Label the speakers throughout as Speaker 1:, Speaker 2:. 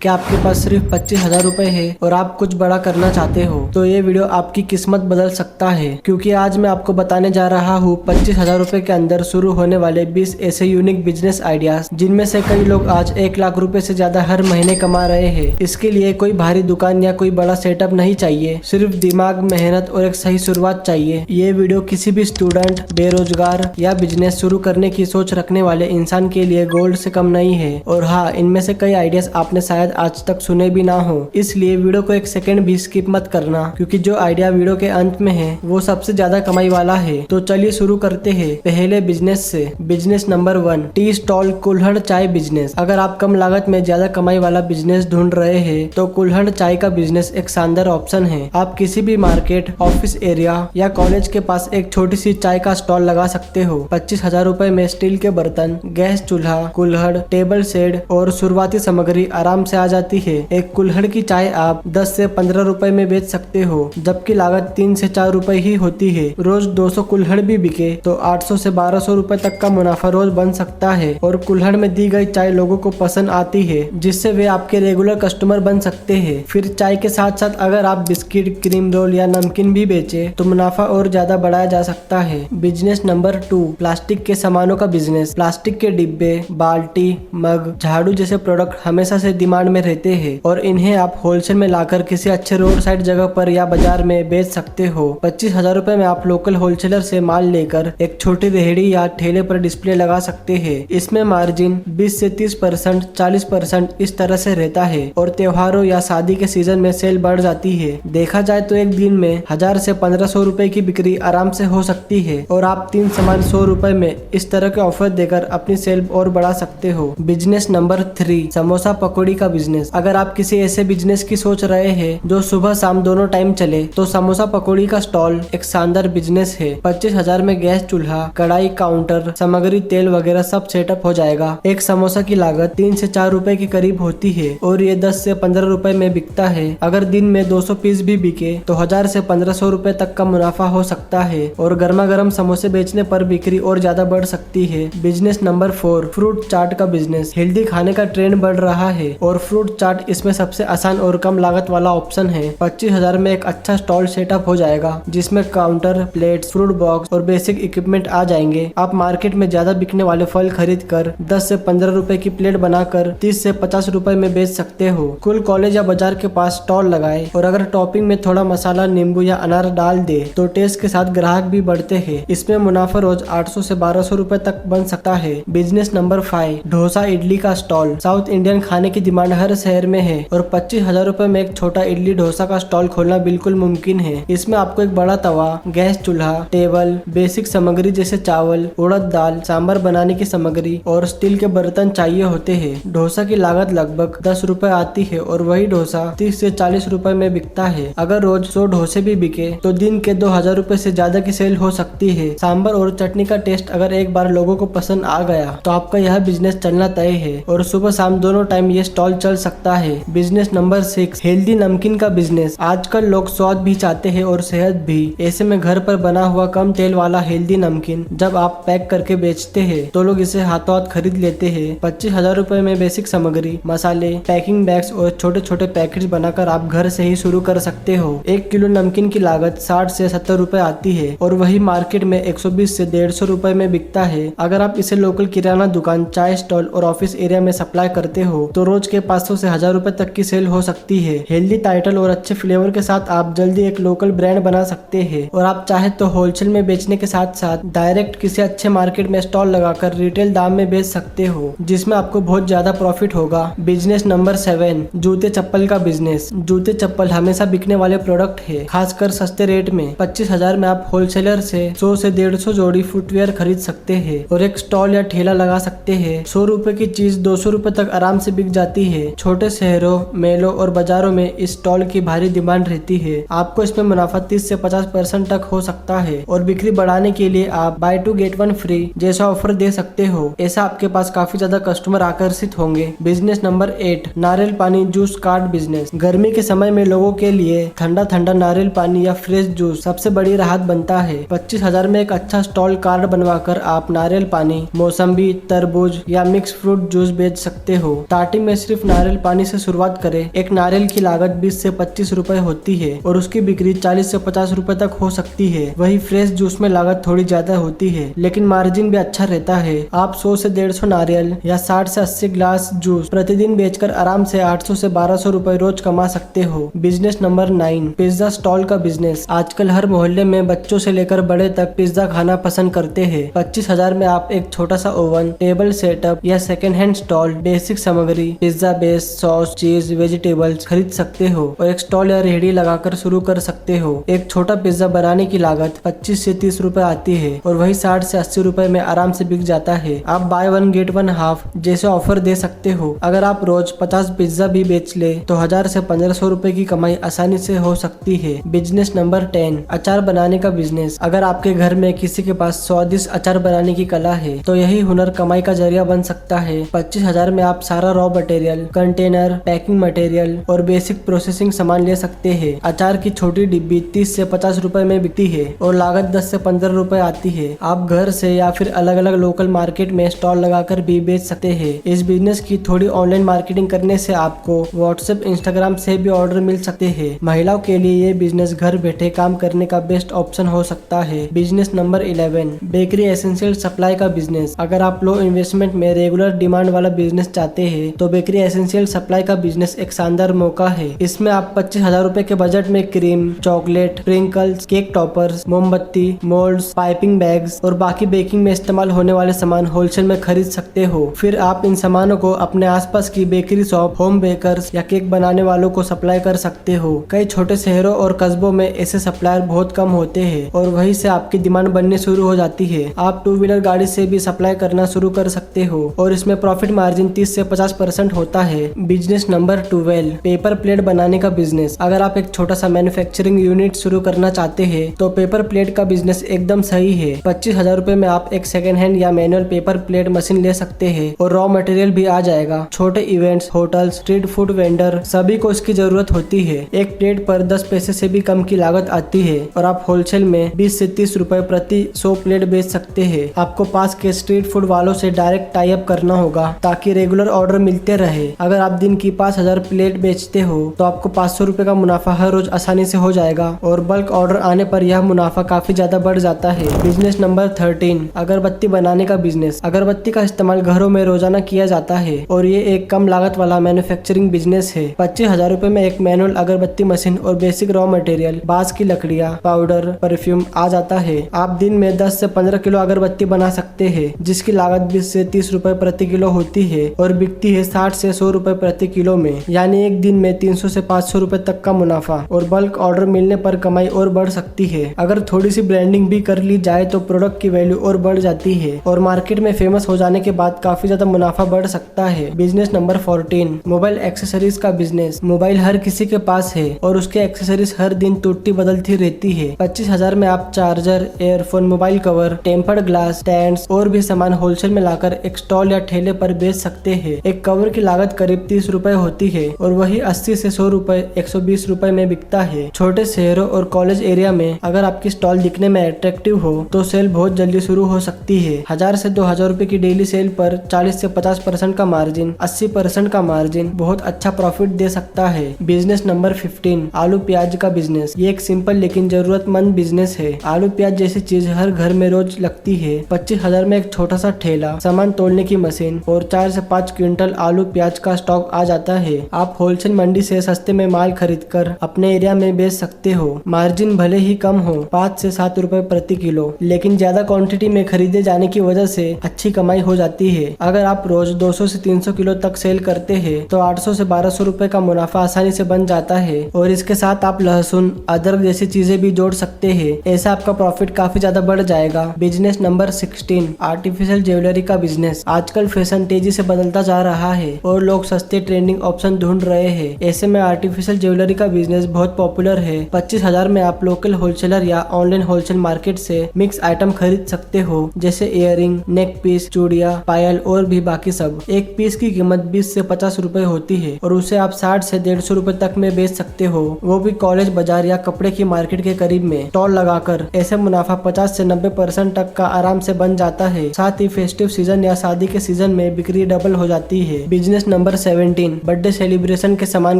Speaker 1: क्या आपके पास सिर्फ 25,000 रुपए है और आप कुछ बड़ा करना चाहते हो तो ये वीडियो आपकी किस्मत बदल सकता है, क्योंकि आज मैं आपको बताने जा रहा हूँ 25,000 रुपए के अंदर शुरू होने वाले 20 ऐसे यूनिक बिजनेस आइडियाज जिनमें से कई लोग आज 1 लाख रुपए से ज्यादा हर महीने कमा रहे हैं। इसके लिए कोई भारी दुकान या कोई बड़ा सेटअप नहीं चाहिए, सिर्फ दिमाग, मेहनत और एक सही शुरुआत चाहिए। ये वीडियो किसी भी स्टूडेंट, बेरोजगार या बिजनेस शुरू करने की सोच रखने वाले इंसान के लिए गोल्ड से कम नहीं है। और हाँ, इनमें से कई आइडियाज आपने शायद आज तक सुने भी ना हो, इसलिए वीडियो को एक सेकंड भी स्किप मत करना, क्योंकि जो आइडिया वीडियो के अंत में है वो सबसे ज्यादा कमाई वाला है। तो चलिए शुरू करते हैं पहले बिजनेस से। बिजनेस नंबर 1, टी स्टॉल कुल्हड़ चाय बिजनेस। अगर आप कम लागत में ज्यादा कमाई वाला बिजनेस ढूंढ रहे हैं तो कुल्हड़ चाय का बिजनेस एक शानदार ऑप्शन है। आप किसी भी मार्केट, ऑफिस एरिया या कॉलेज के पास एक छोटी सी चाय का स्टॉल लगा सकते हो। 25,000 रुपए में स्टील के बर्तन, गैस चूल्हा, कुल्हड़, टेबल सेट और शुरुआती सामग्री आराम से आ जाती है। एक कुल्हड़ की चाय आप 10 से 15 रुपए में बेच सकते हो, जबकि लागत 3 से 4 रुपए ही होती है। रोज 200 कुल्हड़ भी बिके तो 800 से 1200 रुपए तक का मुनाफा रोज बन सकता है। और कुल्हड़ में दी गई चाय लोगों को पसंद आती है, जिससे वे आपके रेगुलर कस्टमर बन सकते हैं। फिर चाय के साथ साथ अगर आप बिस्किट, क्रीम रोल या नमकीन भी बेचे तो मुनाफा और ज्यादा बढ़ाया जा सकता है। बिजनेस नंबर 2, प्लास्टिक के सामानों का बिजनेस। प्लास्टिक के डिब्बे, बाल्टी, मग, झाड़ू जैसे प्रोडक्ट हमेशा से डिमांड में रहते हैं और इन्हें आप होलसेल में लाकर किसी अच्छे रोड साइड जगह पर या बाजार में बेच सकते हो। 25,000 रुपए में आप लोकल होलसेलर से माल लेकर एक छोटी रेहड़ी या ठेले पर डिस्प्ले लगा सकते हैं। इसमें मार्जिन 20 से 30%, 40% इस तरह से रहता है और त्योहारों या शादी के सीजन में सेल बढ़ जाती है। देखा जाए तो एक दिन में 1000 से 1500 रुपए की बिक्री आराम से हो सकती है और आप 3 सामान 100 रुपए में इस तरह के ऑफर देकर अपनी सेल और बढ़ा सकते हो। बिजनेस नंबर 3, समोसा पकौड़ी का बिजनेस। अगर आप किसी ऐसे बिजनेस की सोच रहे हैं जो सुबह शाम दोनों टाइम चले तो समोसा पकौड़ी का स्टॉल एक शानदार बिजनेस है। 25,000 में गैस चूल्हा, कढ़ाई, काउंटर, सामग्री, तेल वगैरह सब सेटअप हो जाएगा। एक समोसा की लागत 3 से 4 रुपए के करीब होती है और ये 10 से 15 रुपए में बिकता है। अगर दिन में 200 पीस भी बिके तो 1000 से 1500 रुपए तक का मुनाफा हो सकता है और गर्मा गर्म समोसे बेचने पर बिक्री और ज्यादा बढ़ सकती है। बिजनेस नंबर 4, फ्रूट चाट का बिजनेस। हेल्दी खाने का ट्रेंड बढ़ रहा है और फ्रूट चाट इसमें सबसे आसान और कम लागत वाला ऑप्शन है। 25,000 में एक अच्छा स्टॉल सेटअप हो जाएगा, जिसमें काउंटर, प्लेट्स, फ्रूट बॉक्स और बेसिक इक्विपमेंट आ जाएंगे। आप मार्केट में ज्यादा बिकने वाले फल खरीद कर 10 से 15 रुपए की प्लेट बनाकर 30 से 50 रुपए में बेच सकते हो। कुल कॉलेज या बाजार के पास स्टॉल लगाए और अगर टॉपिंग में थोड़ा मसाला, नींबू या अनार डाल दे तो टेस्ट के साथ ग्राहक भी बढ़ते हैं। इसमें मुनाफा रोज 800 से 1200 रुपए तक बन सकता है। बिजनेस नंबर 5, डोसा इडली का स्टॉल। साउथ इंडियन खाने की डिमांड हर शहर में है और 25,000 रुपए में एक छोटा इडली डोसा का स्टॉल खोलना बिल्कुल मुमकिन है। इसमें आपको एक बड़ा तवा, गैस चूल्हा, टेबल, बेसिक सामग्री जैसे चावल, उड़द दाल, सांभर बनाने की सामग्री और स्टील के बर्तन चाहिए होते हैं। डोसा की लागत लगभग 10 रुपए आती है और वही डोसा 30 से 40 रुपए में बिकता है। अगर रोज 100 डोसे भी बिके तो दिन के 2000 रुपए से ज्यादा की सेल हो सकती है। सांभर और चटनी का टेस्ट अगर एक बार लोगों को पसंद आ गया तो आपका यह बिजनेस चलना तय है और सुबह शाम दोनों टाइम ये स्टॉल चल सकता है। बिजनेस नंबर 6, हेल्दी नमकीन का बिजनेस। आजकल लोग स्वाद भी चाहते हैं और सेहत भी। ऐसे में घर पर बना हुआ कम तेल वाला हेल्दी नमकीन जब आप पैक करके बेचते हैं तो लोग इसे हाथों हाथ खरीद लेते हैं। 25,000 रुपए में बेसिक सामग्री, मसाले, पैकिंग बैग्स और छोटे छोटे पैकेट्स बनाकर आप घर से ही शुरू कर सकते हो। 1 किलो नमकीन की लागत 60 से 70 रुपए आती है और वही मार्केट में 120 से 150 रुपए में बिकता है। अगर आप इसे लोकल किराना दुकान, चाय स्टॉल और ऑफिस एरिया में सप्लाई करते हो तो रोज के 500 से 1000 रुपए तक की सेल हो सकती है। हेल्दी टाइटल और अच्छे फ्लेवर के साथ आप जल्दी एक लोकल ब्रांड बना सकते हैं और आप चाहे तो होलसेल में बेचने के साथ साथ डायरेक्ट किसी अच्छे मार्केट में स्टॉल लगाकर रिटेल दाम में बेच सकते हो, जिसमें आपको बहुत ज्यादा प्रॉफिट होगा। बिजनेस नंबर 7, जूते चप्पल का बिजनेस। जूते चप्पल हमेशा बिकने वाले प्रोडक्ट है, खासकर सस्ते रेट में। 25,000 में आप होलसेलर से 100 से 150 जोड़ी फुटवेयर खरीद सकते हैं और एक स्टॉल या ठेला लगा सकते हैं। 100 रुपए की चीज 200 रुपए तक आराम से बिक जाती है। छोटे शहरों, मेलों और बाजारों में इस स्टॉल की भारी डिमांड रहती है। आपको इसमें मुनाफा 30 से 50% तक हो सकता है और बिक्री बढ़ाने के लिए आप बाय 2 गेट 1 फ्री जैसा ऑफर दे सकते हो। ऐसा आपके पास काफी ज्यादा कस्टमर आकर्षित होंगे। बिजनेस नंबर 8, नारियल पानी जूस कार्ट बिजनेस। गर्मी के समय में लोगों के लिए ठंडा ठंडा नारियल पानी या फ्रेश जूस सबसे बड़ी राहत बनता है। 25,000 में एक अच्छा स्टॉल कार्ड बनवाकर आप नारियल पानी, मौसम्बी, तरबूज या मिक्स फ्रूट जूस बेच सकते हो। स्टार्टिंग में सिर्फ नारियल पानी से शुरुआत करें, एक नारियल की लागत 20 से 25 रुपए होती है और उसकी बिक्री 40 से 50 रुपए तक हो सकती है। वही फ्रेश जूस में लागत थोड़ी ज्यादा होती है, लेकिन मार्जिन भी अच्छा रहता है। आप 100 से 150 नारियल या 60 से 80 ग्लास जूस प्रतिदिन बेचकर आराम से 800 से 1200 रुपए रोज कमा सकते हो। बिजनेस नंबर 9, पिज्जा स्टॉल का बिजनेस। आजकल हर मोहल्ले में बच्चों से लेकर बड़े तक पिज्जा खाना पसंद करते हैं। 25,000 में आप एक छोटा सा ओवन, टेबल सेटअप या सेकेंड हैंड स्टॉल, बेसिक सामग्री, पिज्जा बेस, सॉस, चीज, वेजिटेबल्स खरीद सकते हो और एक स्टॉल या रेहड़ी लगाकर शुरू कर सकते हो। एक छोटा पिज्जा बनाने की लागत 25 से 30 रुपए आती है और वही 60 से 80 रुपए में आराम से बिक जाता है। आप by one get one half जैसे ऑफर दे सकते हो। अगर आप रोज 50 पिज्जा भी बेच ले तो 1000 से 1500 रुपए की कमाई आसानी से हो सकती है। बिजनेस नंबर 10, अचार बनाने का बिजनेस। अगर आपके घर में किसी के पास स्वादिष्ट अचार बनाने की कला है तो यही हुनर कमाई का जरिया बन सकता है। 25,000 में आप सारा raw material, container, packing material और बेसिक प्रोसेसिंग सामान ले सकते हैं। अचार की छोटी डिब्बी 30 से 50 रुपए में बिकती है और लागत 10 से 15 रुपए आती है। आप घर से या फिर अलग अलग लोकल मार्केट में स्टॉल लगाकर भी बेच सकते हैं। इस बिजनेस की थोड़ी ऑनलाइन मार्केटिंग करने से आपको व्हाट्सएप, इंस्टाग्राम से भी ऑर्डर मिल सकते हैं। महिलाओं के लिए ये बिजनेस घर बैठे काम करने का बेस्ट ऑप्शन हो सकता है। Business number 11, bakery essential supply का बिजनेस। अगर आप लो इन्वेस्टमेंट में रेगुलर डिमांड वाला बिजनेस चाहते हैं तो बेकरी एसेंशियल सप्लाई का बिजनेस एक शानदार मौका है। इसमें आप 25,000 रुपए के बजट में cream, chocolate, sprinkles, cake toppers, मोमबत्ती, मोल्ड्स, पाइपिंग बैग्स और बाकी बेकिंग में इस्तेमाल होने वाले सामान होलसेल में खरीद सकते हो। फिर आप इन सामानों को अपने आसपास की बेकरी शॉप, होम बेकर्स या केक बनाने वालों को सप्लाई कर सकते हो। कई छोटे शहरों और कस्बों में ऐसे सप्लायर बहुत कम होते हैं और वहीं से आपकी डिमांड बननी शुरू हो जाती है। आप 2 व्हीलर गाड़ी से भी सप्लाई करना शुरू कर सकते हो और इसमें प्रॉफिट मार्जिन 30 से 50% होता है। बिजनेस नंबर 12, पेपर प्लेट बनाने का बिजनेस। अगर आप एक छोटा सा मैन्युफैक्चरिंग यूनिट शुरू करना चाहते हैं तो पेपर प्लेट का बिजनेस एकदम सही है। 25,000 रुपए में आप एक सेकेंड हैंड या मैनुअल पेपर प्लेट मशीन ले सकते हैं और रॉ मटेरियल भी आ जाएगा। छोटे events, hotel, street food vendor सभी को इसकी जरूरत होती है। एक प्लेट पर 10 पैसे से भी कम की लागत आती है और आप होलसेल में 20 से 30 रुपए प्रति 100 प्लेट बेच सकते हैं। आपको पास के स्ट्रीट फूड वालों से डायरेक्ट टाई अप करना होगा ताकि रेगुलर ऑर्डर मिलते रहे। अगर आप दिन की 5000 प्लेट बेचते हो तो आपको 500 रुपए का मुनाफा हर रोज आसानी से हो जाएगा और बल्क ऑर्डर आने पर यह मुनाफा काफी ज्यादा बढ़ जाता है। बिजनेस नंबर 13, अगरबत्ती बनाने का बिजनेस। अगरबत्ती का इस्तेमाल घरों में रोजाना किया जाता है और ये एक कम लागत वाला मैन्युफैक्चरिंग बिजनेस है। 25,000 रुपए में एक मैनुअल अगरबत्ती मशीन और बेसिक रॉ मटेरियल, बांस की लकड़ियाँ, पाउडर, परफ्यूम आ जाता है। आप दिन में 10 से 15 किलो अगरबत्ती बना सकते हैं जिसकी लागत 20 से 30 रुपए प्रति किलो होती है और बिकती है 60 से 100 रुपए प्रति किलो में, यानी एक दिन में 300 से 500 रुपए तक का मुनाफा और बल्क ऑर्डर मिलने पर कमाई और बढ़ सकती है। अगर थोड़ी सी ब्रांडिंग भी कर ली जाए तो प्रोडक्ट की वैल्यू और बढ़ जाती है और मार्केट में फेमस हो जाने के बाद काफी ज्यादा मुनाफा बढ़ सकता है। बिजनेस नंबर 14, मोबाइल एक्सेसरीज का बिजनेस। मोबाइल हर किसी के पास है और उसके एक्सेसरीज हर दिन टूटती बदलती रहती है। 25,000 में आप charger, earphone, mobile cover, tempered glass, stands और भी सामान होलसेल में लाकर एक स्टॉल या ठेले पर बेच सकते हैं। एक कवर की लागत करीब 30 रुपए होती है और वही 80 से 100 रुपए 120 रुपए में बिकता है। छोटे शहरों और कॉलेज एरिया में अगर आपकी स्टॉल दिखने में अट्रैक्टिव हो तो सेल बहुत जल्दी शुरू हो सकती है। 1000 से 2000 रुपए की डेली सेल पर 40 से 50% का मार्जिन, 80% का मार्जिन बहुत अच्छा प्रॉफिट दे सकता है। बिजनेस नंबर 15, आलू प्याज का बिजनेस। ये एक सिंपल लेकिन जरूरतमंद बिजनेस है। आलू प्याज जैसी चीज हर घर में रोज लगती है। 25,000 में एक छोटा सा ठेला, सामान तोलने की मशीन और 4 से 5 क्विंटल आलू प्याज का स्टॉक आ जाता है। आप होलसेल मंडी से सस्ते में माल खरीद कर अपने एरिया में बेच सकते हो। मार्जिन भले ही कम हो, 5 से 7 रुपए प्रति किलो, लेकिन ज्यादा क्वांटिटी में खरीदे जाने की वजह से अच्छी कमाई हो जाती है। अगर आप रोज 200 से 300 किलो तक सेल करते हैं तो 800 से 1200 रुपए का मुनाफा आसानी से बन जाता है और इसके साथ आप लहसुन, अदरक जैसी चीजें भी जोड़ सकते हैं। ऐसा आपका प्रॉफिट काफी ज्यादा बढ़ जाएगा। बिजनेस नंबर 16, आर्टिफिशियल ज्वेलरी का बिजनेस। आजकल फैशन तेजी से बदलता जा रहा है और लोग सस्ते ट्रेंडिंग ऑप्शन ढूंढ रहे हैं। ऐसे में आर्टिफिशियल ज्वेलरी का बिजनेस बहुत पॉपुलर है। 25,000 में आप लोकल होलसेलर या ऑनलाइन होलसेल मार्केट से मिक्स आइटम खरीद सकते हो जैसे इयररिंग, नेक पीस, चूड़िया, पायल और भी बाकी सब। एक पीस की कीमत 20 से 50 रुपए होती है और उसे आप 60 से 150 रुपए तक में बेच सकते हो, वो भी कॉलेज, बाजार या कपड़े की मार्केट के करीब में स्टॉल लगाकर। ऐसे मुनाफा 50 से 90% तक का आराम से बन जाता है। साथ ही फेस्टिव सीजन या शादी के सीजन में बिक्री डबल हो जाती है। Business number number 17, birthday celebration के सामान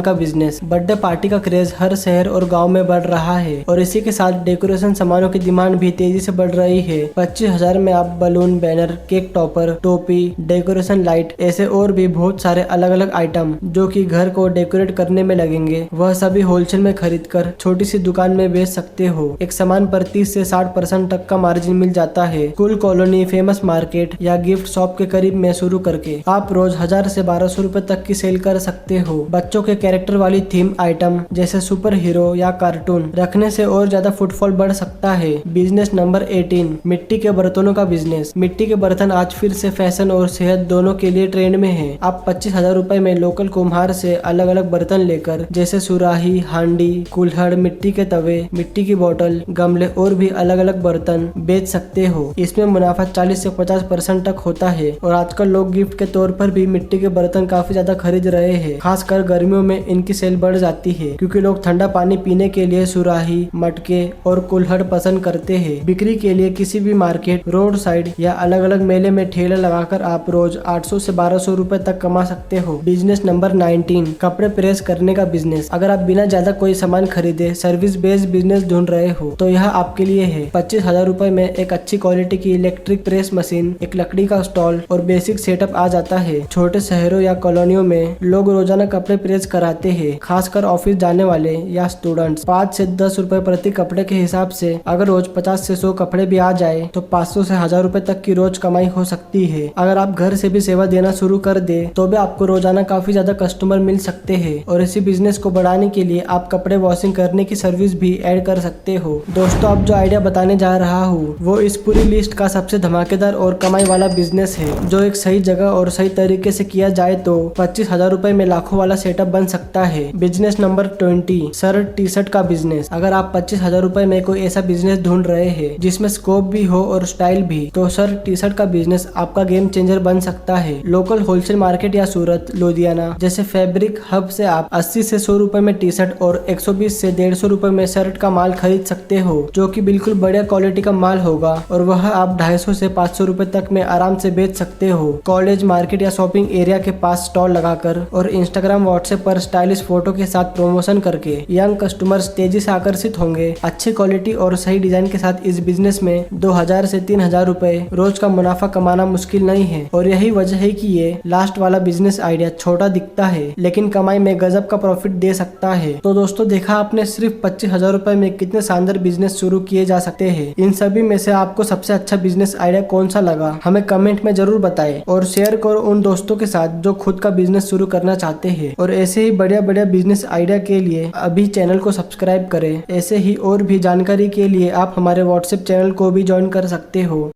Speaker 1: का बिजनेस। बर्थडे पार्टी का क्रेज हर शहर और गांव में बढ़ रहा है और इसी के साथ डेकोरेशन सामानों की डिमांड भी तेजी से बढ़ रही है। 25,000 में आप बलून, बैनर, केक टॉपर, टोपी, डेकोरेशन लाइट, ऐसे और भी बहुत सारे अलग अलग आइटम जो कि घर को डेकोरेट करने में लगेंगे, वह सभी होलसेल में खरीद कर छोटी सी दुकान में बेच सकते हो। एक सामान पर 30 से 60% तक का मार्जिन मिल जाता है। कुल कॉलोनी, फेमस मार्केट या गिफ्ट शॉप के करीब में शुरू करके आप रोज 1000 से 1200 रुपए तक की सेल कर सकते हो। बच्चों के कैरेक्टर वाली थीम आइटम जैसे सुपर हीरो या कार्टून रखने से और ज्यादा फुटफॉल बढ़ सकता है। बिजनेस नंबर 18, मिट्टी के बर्तनों का बिजनेस। मिट्टी के बर्तन आज फिर से फैशन और सेहत दोनों के लिए ट्रेंड में है। आप 25,000 रुपए में लोकल कुम्हार से अलग अलग बर्तन लेकर जैसे सुराही, हांडी, कुल्हड़, मिट्टी के तवे, मिट्टी की बोतल, गमले और भी अलग अलग बर्तन बेच सकते हो। इसमें मुनाफा 40 से 50% तक होता है और आजकल लोग गिफ्ट के तौर पर भी मिट्टी के बर्तन काफी ज्यादा खरीद रहे हैं। खासकर गर्मियों में इनकी सेल बढ़ जाती है क्योंकि लोग ठंडा पानी पीने के लिए सुराही, मटके और कुल्हड़ पसंद करते हैं। बिक्री के लिए किसी भी मार्केट, रोड साइड या अलग अलग मेले में ठेला लगाकर आप रोज 800 से 1200 रुपए तक कमा सकते हो। बिजनेस नंबर 19, कपड़े प्रेस करने का बिजनेस। अगर आप बिना ज्यादा कोई सामान खरीदे सर्विस बेस्ड बिजनेस ढूंढ रहे हो तो यह आपके लिए है। 25,000 रुपए में एक अच्छी क्वालिटी की इलेक्ट्रिक प्रेस मशीन, एक लकड़ी का स्टॉल और बेसिक सेटअप आ जाता है। छोटे शहरों या कॉलोनियों में लोग रोजाना कपड़े प्रेस कराते हैं, खासकर ऑफिस जाने वाले या स्टूडेंट्स। 5 से 10 रुपए प्रति कपड़े के हिसाब से अगर रोज 50 से 100 कपड़े भी आ जाए तो 500 से 1000 रुपए तक की रोज कमाई हो सकती है। अगर आप घर से भी सेवा देना शुरू कर दे तो भी आपको रोजाना काफी ज्यादा कस्टमर मिल सकते हैं और इसी बिजनेस को बढ़ाने के लिए आप कपड़े वॉशिंग करने की सर्विस भी ऐड कर सकते हो। दोस्तों, अब जो आइडिया बताने जा रहा हूँ वो इस पूरी लिस्ट का सबसे धमाकेदार और कमाई वाला बिजनेस है जो एक सही जगह और सही तरीके से किया जाए तो 25,000 रुपए में लाखों वाला सेटअप बन सकता है। Business number 20, shirt T shirt का बिजनेस। अगर आप 25,000 रुपए में कोई ऐसा बिजनेस ढूंढ रहे हैं जिसमें स्कोप भी हो और स्टाइल भी, तो शर्ट टी शर्ट का बिजनेस आपका गेम चेंजर बन सकता है। लोकल होलसेल मार्केट या सूरत, लुधियाना जैसे फैब्रिक हब से आप 80 से 100 रुपए में टी शर्ट और 120 से 150 रुपए में शर्ट का माल खरीद सकते हो जो कि बिल्कुल बढ़िया क्वालिटी का माल होगा और वह आप 250 से 500 रुपए तक में आराम से बेच सकते हो। कॉलेज, मार्केट या शॉपिंग एरिया के पास स्टॉल लगाकर और इंस्टाग्राम, व्हाट्सएप पर स्टाइलिश फोटो के साथ प्रमोशन करके यंग कस्टमर्स तेजी से आकर्षित होंगे। अच्छी क्वालिटी और सही डिजाइन के साथ इस बिजनेस में 2000 से 3000 रुपए रोज का मुनाफा कमाना मुश्किल नहीं है और यही वजह है कि ये लास्ट वाला बिजनेस आइडिया छोटा दिखता है लेकिन कमाई में गजब का प्रॉफिट दे सकता है। तो दोस्तों, देखा आपने सिर्फ 25,000 रुपए में कितने शानदार बिजनेस शुरू किए जा सकते हैं। इन सभी में से आपको सबसे अच्छा बिजनेस आइडिया कौन सा लगा हमें कमेंट में जरूर बताएं और शेयर करो उन दोस्तों के साथ जो खुद का बिजनेस शुरू करना चाहते हैं। और ऐसे ही बढ़िया बढ़िया बिजनेस आइडिया के लिए अभी चैनल को सब्सक्राइब करें। ऐसे ही और भी जानकारी के लिए आप हमारे व्हाट्सएप चैनल को भी ज्वाइन कर सकते हो।